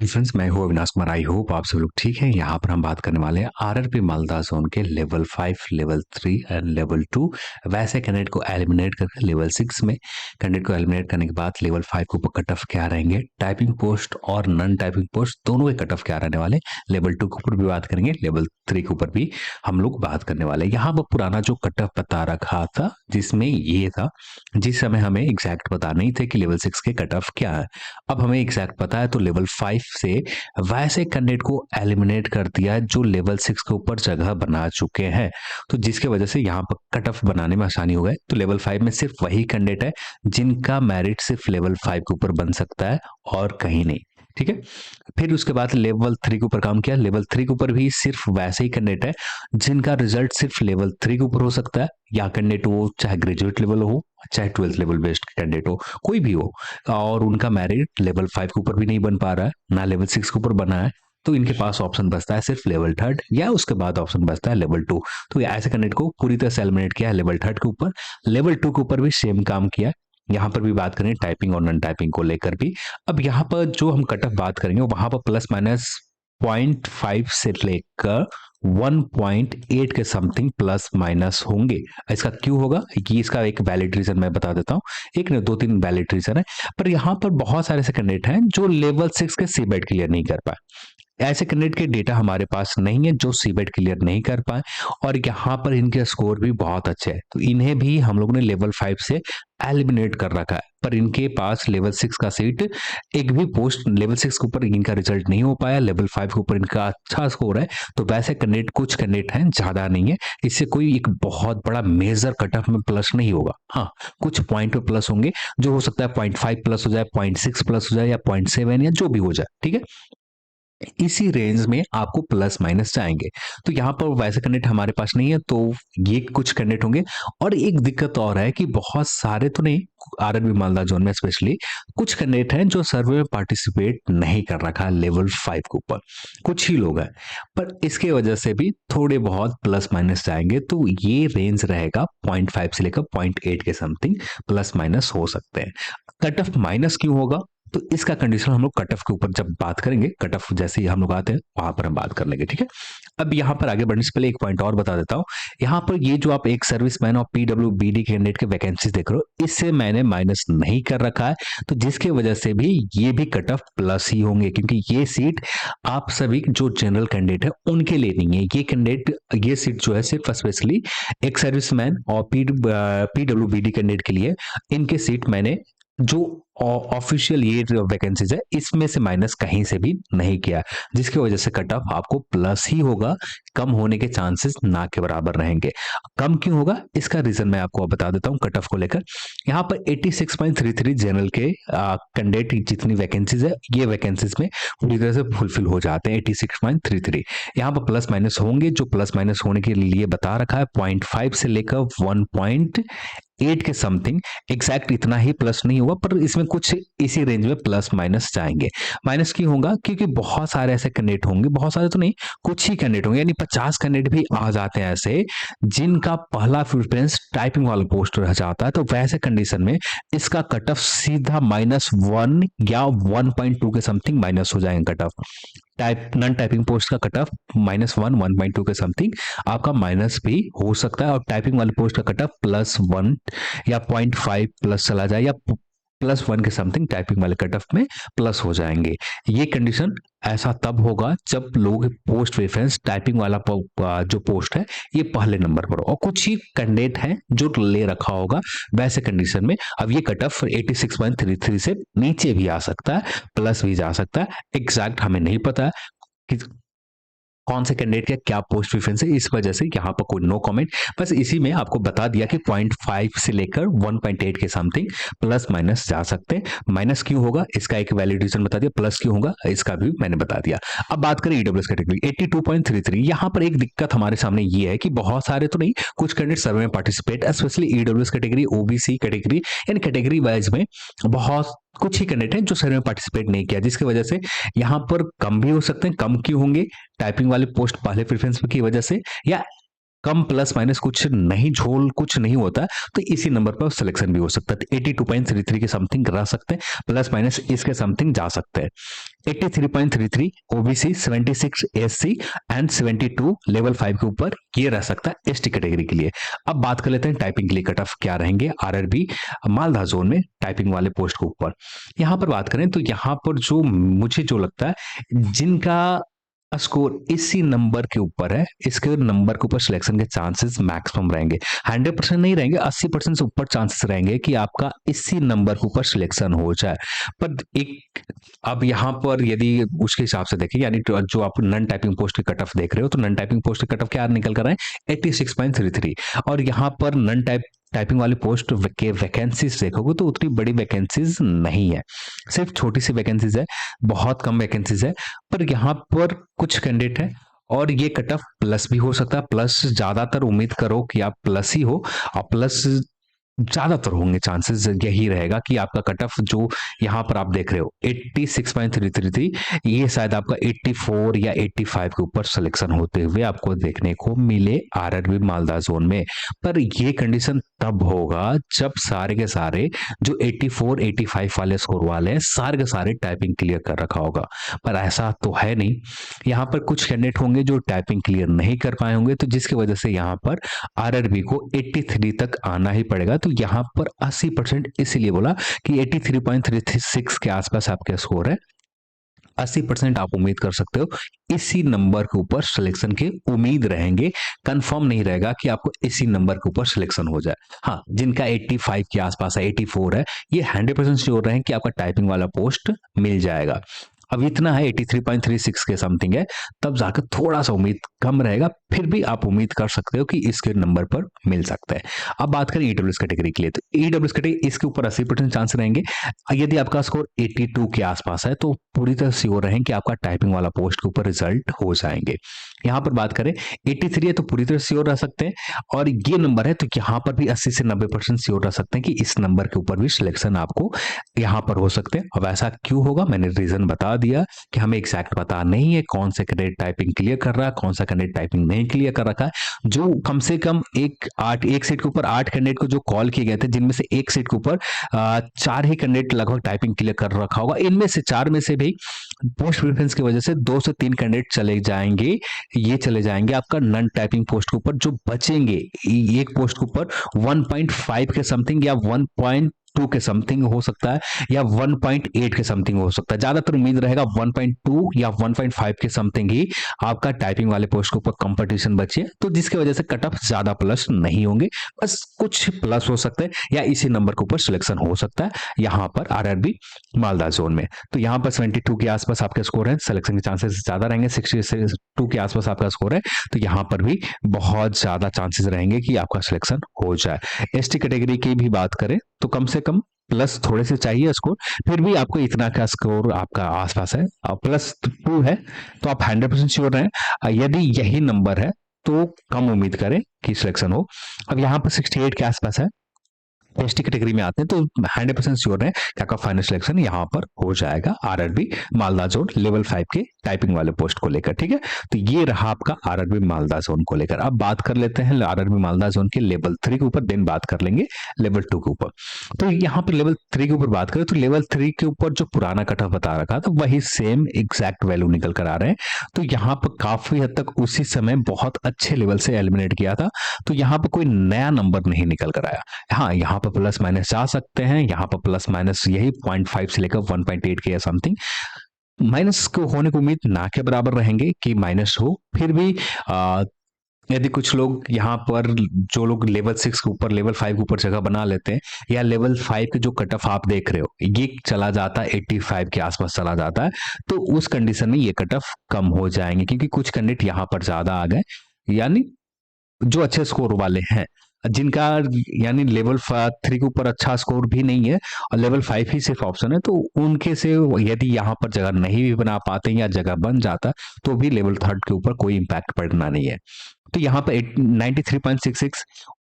Friends, मैं हूँ Avinash Kumar. I hope आप सब लोग ठीक हैं। यहाँ पर हम बात करने वाले हैं आरआरबी मालदा जोन के लेवल 5, लेवल 3 एंड लेवल 2 वैसे कैंडिडेट को एलिमिनेट करके लेवल 6 में कैंडिडेट को एलिमिनेट करने के बाद लेवल 5 के ऊपर कट ऑफ क्या रहेंगे, टाइपिंग पोस्ट और नॉन टाइपिंग पोस्ट दोनों के कट ऑफ क्या रहने वाले, लेवल 2 के ऊपर भी बात करेंगे, लेवल 3 के ऊपर भी हम लोग बात करने वाले हैं। यहाँ पर पुराना जो कट ऑफ बता रखा था जिसमें ये था, जिस समय हमें एग्जैक्ट पता नहीं थे कि लेवल 6 के कट ऑफ क्या है। अब हमें एग्जैक्ट पता है तो लेवल 5 से वैसे कैंडिडेट को एलिमिनेट कर दिया है जो लेवल 6 के ऊपर जगह बना चुके हैं, तो जिसके वजह से यहाँ पर कट ऑफ बनाने में आसानी हो गई। तो लेवल 5 में सिर्फ वही कैंडिडेट है जिनका मेरिट सिर्फ लेवल 5 के ऊपर बन सकता है और कहीं नहीं। ठीक है। फिर उसके बाद लेवल 3 के ऊपर काम किया। लेवल 3 के ऊपर भी सिर्फ वैसे ही कैंडिडेट है जिनका रिजल्ट सिर्फ लेवल 3 के ऊपर हो सकता है, या कैंडिडेट वो चाहे ग्रेजुएट लेवल हो चाहे 12th लेवल बेस्ड कैंडिडेट हो, कोई भी हो, और उनका मेरिट लेवल 5 के ऊपर भी नहीं बन पा रहा है, ना लेवल 6 के ऊपर बना है, तो इनके पास ऑप्शन बचता है सिर्फ लेवल 3 या उसके बाद ऑप्शन बचता है लेवल 2। तो ऐसे कैंडिडेट को पूरी तरह से एलिमिनेट किया है लेवल 3 के ऊपर। लेवल 2 के ऊपर भी सेम काम किया है। यहाँ पर भी बात करें टाइपिंग और नॉन टाइपिंग को लेकर भी। अब यहाँ पर जो हम कट ऑफ बात करेंगे वहां पर प्लस माइनस 0.5 से लेकर 1.8 के समथिंग प्लस माइनस होंगे। इसका क्यों होगा कि इसका एक वैलिड रीजन मैं बता देता हूँ। एक नहीं, 2-3 वैलिड रीजन है। पर यहाँ पर बहुत सारे ऐसे कैंडिडेट हैं जो लेवल 6 के सीबेट क्लियर नहीं कर पाए। ऐसे कैंडिडेट के डेटा हमारे पास नहीं है जो सीबेट क्लियर नहीं कर पाए, और यहाँ पर इनके स्कोर भी बहुत अच्छे हैं, तो इन्हें भी हम लोग ने लेवल 5 से एलिमिनेट कर रखा है। पर इनके पास लेवल 6 का सीट, एक भी पोस्ट लेवल 6 के ऊपर इनका रिजल्ट नहीं हो पाया, लेवल 5 के ऊपर इनका अच्छा स्कोर है। तो वैसे कैंडिडेट कुछ कैंडिडेट हैं, ज्यादा नहीं है। इससे कोई एक बहुत बड़ा मेजर कट ऑफ में प्लस नहीं होगा। हाँ, कुछ पॉइंट पे प्लस होंगे, जो हो सकता है 0.5 प्लस हो जाए, 0.6 प्लस हो जाए, या 0.7 या जो भी हो जाए। ठीक है, इसी रेंज में आपको प्लस माइनस जाएंगे। तो यहाँ पर वैसे कैंडिडेट हमारे पास नहीं है, तो ये कुछ कैंडिडेट होंगे। और एक दिक्कत और है कि बहुत सारे तो नहीं, आरआरबी मालदा जोन में स्पेशली कुछ कैंडिडेट हैं जो सर्वे में पार्टिसिपेट नहीं कर रखा है लेवल 5 के ऊपर, कुछ ही लोग हैं। पर इसके वजह से भी थोड़े बहुत प्लस माइनस जाएंगे, तो ये रेंज रहेगा 0.5 से लेकर 0.8 के समथिंग प्लस माइनस हो सकते हैं। कट ऑफ माइनस क्यों होगा, तो इसका कंडीशन हम लोग कट ऑफ के ऊपर जब बात करेंगे, कट ऑफ जैसे ही हम लोग आते हैं वहां पर हम बात कर लेंगे। ठीक है। अब यहाँ पर आगे बढ़ने से पहले एक पॉइंट और बता देता हूँ। यहाँ पर ये जो आप एक सर्विसमैन और पीडब्ल्यूबीडी कैंडिडेट के वैकेंसीज देख रहे हो, इससे मैंने माइनस नहीं कर रखा है, तो जिसके वजह से भी ये भी कट ऑफ प्लस ही होंगे, क्योंकि ये सीट आप सभी जो जनरल कैंडिडेट है उनके लिए नहीं है। ये कैंडिडेट, ये सीट जो है सिर्फ स्पेशली एक सर्विसमैन और पीडब्ल्यूबीडी कैंडिडेट के लिए। इनके सीट मैंने जो ऑफिशियल ये वैकेंसीज है इसमें से माइनस कहीं से भी नहीं किया, जिसकी वजह से कट ऑफ आपको प्लस ही होगा, कम होने के चांसेस ना के बराबर रहेंगे। कम क्यों होगा इसका रीजन मैं आपको बता देता हूं कट ऑफ को लेकर। यहाँ पर 86.33 जनरल के कैंडिडेट जितनी वैकेंसीज है, ये वैकेंसीज में पूरी तरह से फुलफिल हो जाते हैं। 86.33 यहाँ पर प्लस माइनस होंगे, जो प्लस माइनस होने के लिए बता रखा है 0.5 से लेकर 1.8 के समथिंग। एग्जैक्ट इतना ही प्लस नहीं होगा, पर इसमें कुछ इसी रेंज में प्लस माइनस जाएंगे। माइनस क्यों होगा, क्योंकि बहुत सारे ऐसे कैंडिडेट होंगे, बहुत सारे तो नहीं, कुछ ही कैंडिडेट होंगे, यानी 50 कैंडिडेट भी आ जाते हैं ऐसे जिनका पहला प्रेफरेंस टाइपिंग वाला पोस्ट रह जाता है। तो वैसे कंडीशन में इसका कट ऑफ सीधा -1 या 1.2 के समथिंग माइनस हो जाएगा cut off. Type non typing post का कट ऑफ -1, 1.2 के समथिंग आपका माइनस भी हो सकता है, और टाइपिंग वाले पोस्ट का कट ऑफ +1 या 0.5 प्लस चला जाए, या +1 के समथिंग टाइपिंग वाले कट ऑफ में प्लस हो जाएंगे। ये कंडीशन ऐसा तब होगा जब लोग पोस्ट प्रेफरेंस टाइपिंग वाला जो पोस्ट है ये पहले नंबर पर हो, और कुछ ही कैंडिडेट हैं जो ले रखा होगा वैसे कंडीशन में। अब ये कट ऑफ 86.33 से नीचे भी आ सकता है, प्लस भी जा सकता है। एग्जैक्ट हमें नहीं पता है कि कौन से कैंडिडेट का क्या पोस्ट प्रेफरेंस है, इस वजह से यहाँ पर कोई नो कमेंट। बस इसी में आपको बता दिया कि 0.5 से लेकर 1.8 के समथिंग प्लस माइनस जा सकते हैं। माइनस क्यों होगा इसका एक वैलिड रीजन बता दिया, प्लस क्यों होगा इसका भी मैंने बता दिया। अब बात करें ईडब्ल्यूएस कैटेगरी 82.33। यहाँ पर एक दिक्कत हमारे सामने ये है कि बहुत सारे तो नहीं, कुछ कैंडिडेट सर्वे में participate, specially EWS category, OBC category, यानी कैटेगरी वाइज में बहुत कुछ ही कैंडिडेट हैं जो सर्वे में पार्टिसिपेट नहीं किया, जिसकी वजह से यहाँ पर कम भी हो सकते हैं। कम क्यों होंगे, टाइपिंग वाले पोस्ट पहले प्रेफरेंस की वजह से, या कम प्लस माइनस कुछ नहीं, झोल कुछ नहीं होता है, तो इसी नंबर पर सिलेक्शन भी हो सकता है। 82.33 के समथिंग रह सकते हैं, प्लस माइनस इसके समथिंग जा सकते हैं। 83.33 ओबीसी, 76 एससी एंड 72 लेवल 5 के ऊपर ये रह सकता है एसटी कैटेगरी के लिए। अब बात कर लेते हैं टाइपिंग के लिए कट ऑफ क्या रहेंगे आरआरबी मालदा जोन में टाइपिंग वाले पोस्ट के ऊपर। यहां पर बात करें तो यहां पर जो मुझे जो लगता है जिनका स्कोर इसी नंबर के ऊपर है, इसके नंबर के ऊपर सिलेक्शन के चांसेस मैक्सिमम रहेंगे। 100% नहीं रहेंगे, 80% से ऊपर चांसेस रहेंगे कि आपका इसी नंबर के ऊपर सिलेक्शन हो जाए। पर एक अब यहाँ पर यदि उसके हिसाब से देखें, यानी जो आप नॉन टाइपिंग पोस्ट के कट ऑफ देख रहे हो, तो नॉन टाइपिंग पोस्ट के कट ऑफ क्या निकल कर आए 86.33, और यहाँ पर नॉन टाइपिंग वाली पोस्ट के वैकेंसीज देखोगे तो उतनी बड़ी वैकेंसीज नहीं है, सिर्फ छोटी सी वैकेंसीज है, बहुत कम वैकेंसीज है। पर यहाँ पर कुछ कैंडिडेट है और ये कट ऑफ प्लस भी हो सकता है, प्लस ज्यादातर उम्मीद करो कि आप प्लस ही हो, और प्लस ज्यादातर होंगे चांसेस यही रहेगा कि आपका कट ऑफ जो यहाँ पर आप देख रहे हो 86.333, ये शायद आपका 84 या 85 के ऊपर सिलेक्शन होते हुए आपको देखने को मिले आरआरबी मालदा जोन में। पर ये कंडीशन तब होगा जब सारे के सारे जो 84 85 वाले स्कोर वाले हैं सारे के सारे टाइपिंग क्लियर कर रखा होगा, पर ऐसा तो है नहीं। यहाँ पर कुछ कैंडिडेट होंगे जो टाइपिंग क्लियर नहीं कर पाए होंगे, तो जिसकी वजह से यहाँ पर आरआरबी को 83 तक आना ही पड़ेगा। तो यहां पर 80% इसीलिए बोला कि 83.36 के आसपास आपका स्कोर है, 80% आप उम्मीद कर सकते हो इसी नंबर के ऊपर सिलेक्शन के उम्मीद रहेंगे। कंफर्म नहीं रहेगा कि आपको इसी नंबर के ऊपर सिलेक्शन हो जाए। हाँ, जिनका 85 के आसपास है, 84 है, ये 100% श्योर रहें कि आपका टाइपिंग वाला पोस्ट मिल जाएगा। अब इतना है 83.36 के समथिंग है, तब जाकर थोड़ा सा उम्मीद कम रहेगा, फिर भी आप उम्मीद कर सकते हो कि इसके नंबर पर मिल सकता है। अब बात करें ईडब्ल्यूएस कैटेगरी के लिए, तो ईडब्ल्यूएस कैटेगरी इसके ऊपर 80% चांस रहेंगे। यदि आपका स्कोर 82 के आसपास है तो पूरी तरह श्योर रहें कि आपका टाइपिंग वाला पोस्ट के ऊपर रिजल्ट हो जाएंगे। यहाँ पर बात करें 83 है तो पूरी तरह श्योर रह सकते हैं, और ये नंबर है तो यहाँ पर भी 80 से 90% श्योर रह सकते हैं कि इस नंबर के ऊपर भी सिलेक्शन आपको यहाँ पर हो सकते हैं। अब ऐसा क्यों होगा, मैंने रीजन बता दिया कि हमें एग्जैक्ट पता नहीं है कौन सा कैंडिडेट टाइपिंग क्लियर कर रहा है, कौन सा कैंडिडेट टाइपिंग नहीं क्लियर कर रखा है। जो कम से कम एक सीट के ऊपर 8 कैंडिडेट को जो कॉल किए गए थे, जिनमें से एक सीट के ऊपर 4 ही कैंडिडेट लगभग टाइपिंग क्लियर कर रखा होगा, इनमें से 4 में से भी पोस्ट प्रेफरेंस की वजह से 2 से 3 कैंडिडेट चले जाएंगे, ये चले जाएंगे आपका नॉन टाइपिंग पोस्ट के ऊपर। जो बचेंगे एक पोस्ट के ऊपर 1.5 के समथिंग या 1.2 के समथिंग हो सकता है, या 1.8 के समथिंग हो सकता है। ज्यादातर उम्मीद रहेगा 1.2 या 1.5 के समथिंग ही आपका टाइपिंग वाले पोस्ट के ऊपर कंपटीशन बचे, तो जिसकी वजह से कट ऑफ ज्यादा प्लस नहीं होंगे, बस कुछ प्लस हो सकते हैं या इसी नंबर के ऊपर सिलेक्शन हो सकता है यहाँ पर आरआरबी मालदा जोन में। तो यहाँ पर 72 के आसपास आपका स्कोर है, सिलेक्शन के चांसेस ज्यादा रहेंगे। 62 के आसपास आपका स्कोर है तो यहाँ पर भी बहुत ज्यादा चांसेस रहेंगे कि आपका सिलेक्शन हो जाए। एसटी कैटेगरी की भी बात करें तो कम से कम प्लस थोड़े से चाहिए स्कोर, फिर भी आपको इतना का स्कोर आपका आसपास है, +2 है तो आप 100% श्योर रहें। यदि यही नंबर है तो कम उम्मीद करें कि सिलेक्शन हो। अब यहाँ पर 68 के आसपास है, एसटी कैटेगरी में आते हैं तो 100% श्योर है कि आपका फाइनल सिलेक्शन यहाँ पर हो जाएगा आरआरबी मालदा जोन लेवल 5 के टाइपिंग वाले पोस्ट को लेकर। ठीक है, तो ये रहा आपका आरआरबी मालदा जोन को लेकर। अब बात कर लेते हैं आरआरबी मालदा जोन के लेवल 3 के ऊपर, देन बात कर लेंगे लेवल 2 के ऊपर। तो यहाँ पर लेवल 3 के ऊपर बात करें तो लेवल 3 के ऊपर जो पुराना कट ऑफ बता रखा था वही सेम एग्जैक्ट वैल्यू निकल कर आ रहे हैं। तो यहाँ पर काफी हद तक उसी समय बहुत अच्छे लेवल से एलिमिनेट किया था, तो यहाँ पर कोई नया नंबर नहीं निकल कर आया। हाँ, यहाँ पर प्लस माइनस जा सकते हैं, यहाँ पर प्लस माइनस यही 0.5 से लेकर 1.8 के या समथिंग, माइनस को होने की उम्मीद ना के बराबर रहेंगे कि माइनस हो। फिर भी यदि कुछ लोग यहाँ पर जो लोग लेवल 6 के ऊपर लेवल 5 के ऊपर जगह बना लेते हैं, या लेवल 5 के जो कट ऑफ आप देख रहे हो ये चला जाता है 85 के आसपास चला जाता है, तो उस कंडीशन में ये कट ऑफ कम हो जाएंगे, क्योंकि कुछ कैंडिडेट यहाँ पर ज्यादा आ गए, यानी जो अच्छे स्कोर वाले हैं, जिनका यानी लेवल 3 के ऊपर अच्छा स्कोर भी नहीं है और लेवल 5 ही सिर्फ ऑप्शन है, तो उनके से यदि यहाँ पर जगह नहीं भी बना पाते या जगह बन जाता तो भी लेवल 3 के ऊपर कोई इंपैक्ट पड़ना नहीं है। तो यहाँ पर 93.66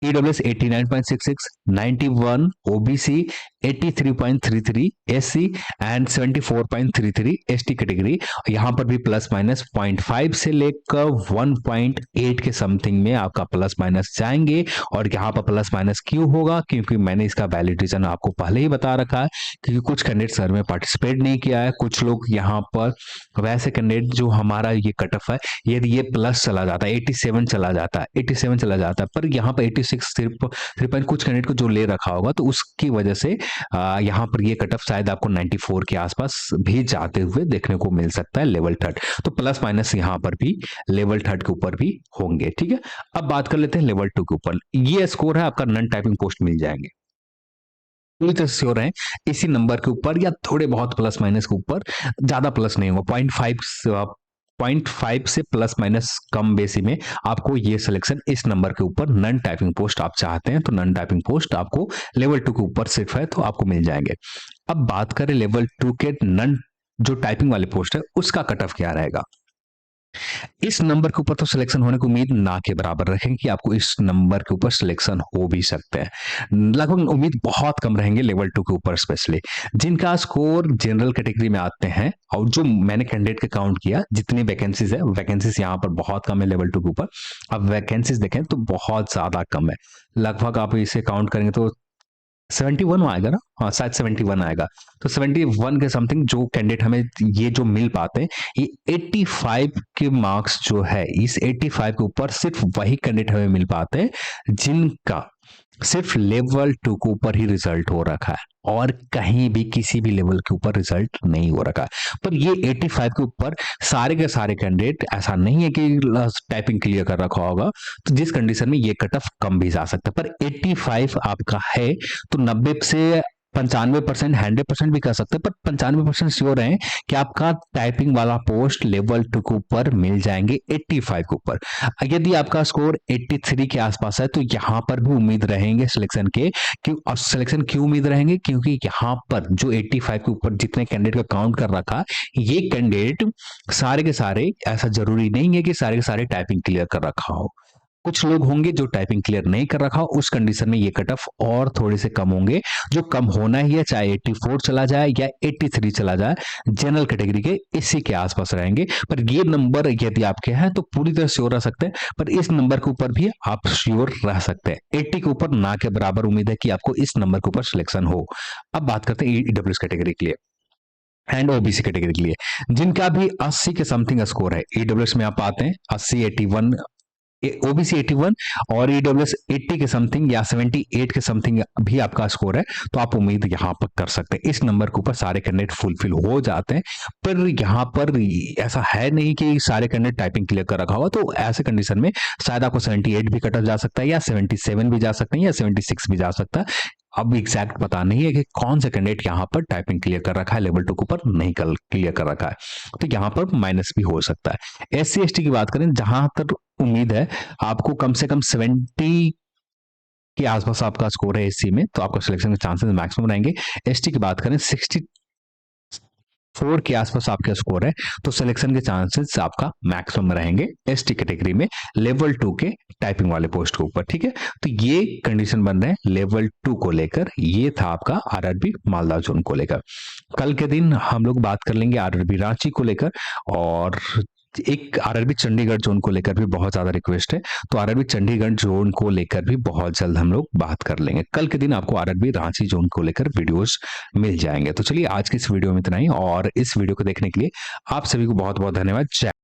EWS 89.66, 91 OBC, 83.33 SC and 74.33 ST category. यहाँ पर भी प्लस माइनस 0.5 से लेकर 1.8 के समथिंग में आपका प्लस माइनस जाएंगे। और यहाँ पर प्लस माइनस क्यों होगा, क्योंकि मैंने इसका वैलिड रीजन आपको पहले ही बता रखा है, क्योंकि कुछ कैंडिडेट सर में पार्टिसिपेट नहीं किया है, कुछ लोग यहाँ पर वैसे कैंडिडेट जो हमारा ये कट ऑफ है, यदि ये प्लस चला जाता है 87 चला जाता है 87 चला जाता है, पर यहाँ पर 86 सिर्फ कुछ कैंडिडेट को जो ले रखा होगा, तो उसकी वजह से यहाँ पर ये कट ऑफ शायद आपको 94 के आसपास भी जाते हुए देखने को मिल सकता है लेवल थर्ड। तो प्लस माइनस यहाँ पर भी लेवल थर्ड के ऊपर भी होंगे। ठीक है, अब बात कर लेते हैं लेवल टू के ऊपर। ये स्कोर है आपका, नॉन टाइपिंग पोस्ट मिल जाएंगे, पूरी तरह श्योर है इसी नंबर के ऊपर या थोड़े बहुत प्लस माइनस के ऊपर, ज्यादा प्लस नहीं होगा, 0.5 से प्लस माइनस कम बेसी में आपको ये सिलेक्शन इस नंबर के ऊपर नॉन टाइपिंग पोस्ट आप चाहते हैं तो नॉन टाइपिंग पोस्ट आपको लेवल टू के ऊपर सिर्फ है तो आपको मिल जाएंगे। अब बात करें लेवल टू के नॉन जो टाइपिंग वाले पोस्ट है उसका कट ऑफ क्या रहेगा। इस नंबर के ऊपर तो सिलेक्शन होने की उम्मीद ना के बराबर रखेंगे कि आपको इस नंबर के ऊपर सिलेक्शन हो भी सकते हैं, लगभग उम्मीद बहुत कम रहेंगे लेवल टू के ऊपर, स्पेशली जिनका स्कोर जनरल कैटेगरी में आते हैं। और जो मैंने कैंडिडेट के काउंट किया जितनी वैकेंसीज है, वैकेंसीज यहाँ पर बहुत कम है लेवल टू के ऊपर। अब वैकेंसीज देखें तो बहुत ज्यादा कम है, लगभग आप इसे काउंट करेंगे तो 71 आएगा ना, हाँ शायद 71 आएगा। तो 71 के समथिंग जो कैंडिडेट हमें ये जो मिल पाते हैं, ये 85 के मार्क्स जो है, इस 85 के ऊपर सिर्फ वही कैंडिडेट हमें मिल पाते हैं जिनका सिर्फ लेवल टू के ऊपर ही रिजल्ट हो रखा है और कहीं भी किसी भी लेवल के ऊपर रिजल्ट नहीं हो रखा है। पर ये 85 के ऊपर सारे के सारे कैंडिडेट, ऐसा नहीं है कि टाइपिंग क्लियर कर रखा होगा, तो जिस कंडीशन में ये कट ऑफ कम भी जा सकता है, पर 85 आपका है तो 90 से 95% 100% भी कर सकते हैं, पर 95% श्योर है कि आपका टाइपिंग वाला पोस्ट लेवल टू के ऊपर मिल जाएंगे 85 के ऊपर। यदि आपका स्कोर 83 के आसपास है तो यहां पर भी उम्मीद रहेंगे सिलेक्शन के। क्यों सिलेक्शन क्यों उम्मीद रहेंगे, क्योंकि यहां पर जो 85 के ऊपर जितने कैंडिडेट का काउंट कर रखा, ये कैंडिडेट सारे के सारे, ऐसा जरूरी नहीं है कि सारे के सारे टाइपिंग क्लियर कर रखा हो, कुछ लोग होंगे जो टाइपिंग क्लियर नहीं कर रखा, उस कंडीशन में ये कट ऑफ और थोड़े से कम होंगे। जो कम होना ही है, चाहे 84 चला जाए या 83 चला जाए, जनरल कैटेगरी के इसी के आसपास रहेंगे। पर ये नंबर यदि आपके हैं तो पूरी तरह श्योर रह सकते हैं, पर इस नंबर के ऊपर भी आप श्योर रह सकते हैं। 80 के ऊपर ना के बराबर उम्मीद है कि आपको इस नंबर के ऊपर सिलेक्शन हो। अब बात करते हैं ईडब्ल्यूएस कैटेगरी के लिए एंड ओबीसी कैटेगरी के लिए, जिनका भी 80 के समथिंग स्कोर है। ईडब्ल्यूएस में आप आते हैं 80, 81, ओबीसी 81 और ईडब्ल्यूएस 80 के समथिंग या 78 के समथिंग भी आपका स्कोर है, तो आप उम्मीद यहां पर कर सकते हैं। इस नंबर के ऊपर सारे कैंडिडेट फुलफिल हो जाते हैं, पर यहां पर ऐसा है नहीं कि सारे कैंडिडेट टाइपिंग क्लियर कर रखा होगा, तो ऐसे कंडीशन में शायद आपको 78 भी कटा जा सकता है या 77 भी जा सकते हैं या 76 भी जा सकता है। अब एग्जैक्ट पता नहीं है कि कौन सा कैंडिडेट यहाँ पर टाइपिंग क्लियर कर रखा है, लेवल टू के ऊपर नहीं क्लियर कर रखा है, तो यहाँ पर माइनस भी हो सकता है। SC ST की बात करें, जहां तक उम्मीद है आपको कम से कम 70 के आसपास आपका स्कोर है एससी में, तो आपका सिलेक्शन के चांसेस मैक्सिमम रहेंगे। एसटी की बात करें 64 के आसपास आपका स्कोर है, तो सिलेक्शन के चांसेस आपका मैक्सिमम रहेंगे एसटी कैटेगरी में लेवल 2 के टाइपिंग वाले पोस्ट के ऊपर। ठीक है, तो ये कंडीशन बन रहे हैं लेवल 2 को लेकर। ये था आपका आरआरबी मालदा जोन को लेकर। कल के दिन हम लोग बात कर लेंगे आरआरबी रांची को लेकर, और एक आरआरबी चंडीगढ़ जोन को लेकर भी बहुत ज्यादा रिक्वेस्ट है, तो आरआरबी चंडीगढ़ जोन को लेकर भी बहुत जल्द हम लोग बात कर लेंगे। कल के दिन आपको आरआरबी रांची जोन को लेकर वीडियोस मिल जाएंगे। तो चलिए आज की इस वीडियो में इतना ही, और इस वीडियो को देखने के लिए आप सभी को बहुत बहुत धन्यवाद।